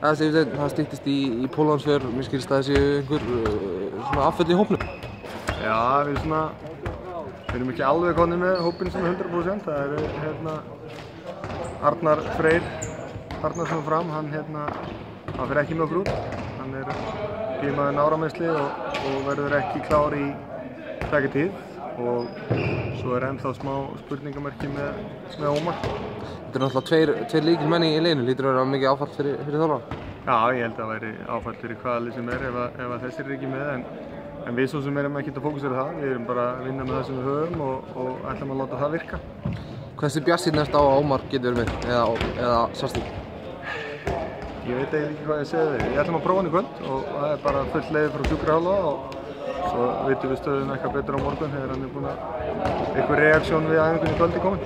Það styttist í Póllandsför, mér skilst að það séu einhver svona afföll í hópnum. Já, við erum ekki alveg komnir með hópinn sem 100%. Það er Arnar Freyr Arnarsson fram, hann fer ekki með okkur út. Hann glímaður nárameiðsli og verður ekki klár í tveggja tíð. Og svo ennþá smá spurningamerki með Ómar. Þetta náttúrulega tveir lykilmenn í liðinu, lítur að vera mikið áfall fyrir þjálfarann. Já, ég held að það væri áfall fyrir hvaða lið sem ef þessir ekki með, en við svo sem erum ekkert að fókusera það. Við erum bara að vinna með það sem við höfum og ætlum að láta það virka. Hversu bjartsýnn ertu á að Ómar getur verið með, eða sást í? Ég veit eiginlega ekki hvað ég segi þig. Ég ætlum að prófa hann í kvöld og það er bara fullt leið frá sjúkrahálfa og svo vitum við stöðuna eitthvað betur á morgun þegar hann búinn að einhver reaksjón við æfingunni í kvöld komin.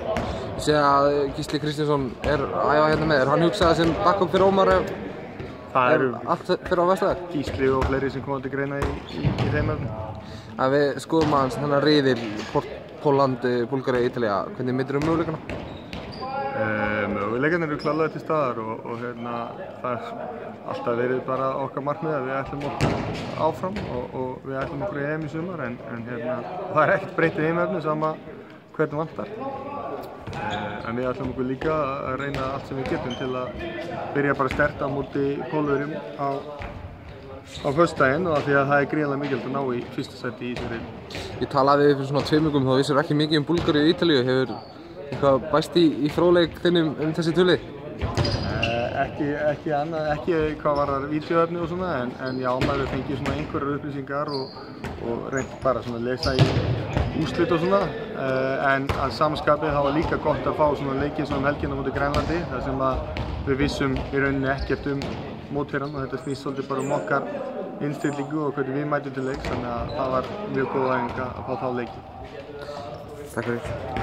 Ég sé að Gísli Kristjánsson að æfa hérna með. Hann hugsaði sem backup fyrir Ómar ef allt fyrir á versta? Gísli og fleiri sem koma til greina í þeim efnum. Við skoðum aðeins þennan riðil Pólland, Búlgaría, Ítalía. Hvernig metur möguleikana? Möguleikarnir eru klárlega til staðar og það er alltaf verið bara okkar markmið að við ætlum okkur áfram og við ætlum okkur í EM í sumar en það er ekkert breytt í heimefni sama hvernig vantar. En við ætlum okkur líka að reyna allt sem við getum til að byrja bara sterkt á móti Pólverjum á föstudaginn og því að það er gríðarlega mikilvægt að ná í fyrsta sæti í þessu riðli. Ég talaði við fyrir svona 2 vikum, þá vissir ekki mikið Búlgaríu og Ítalíu. Hefur eitthvað bæst í fróðleik þinn þessi tvö lið? Ekki annað, ekki hvað varðar vídeóefni og svona, en já, maður hefur fengið svona einhverjar upplýsingar og reynt bara svona að lesa í úrslit og svona, en að samanskapið þá var líka gott að fá svona leikið svona helgina móti Grænlandi, þar sem að við vissum í rauninni ekkert mótherran og þetta snýst svolítið bara okkar innstillingu og hvernig við mætum til leiks, þannig að það var mjög góð æfing að fá þá leiki. Takk fyrir.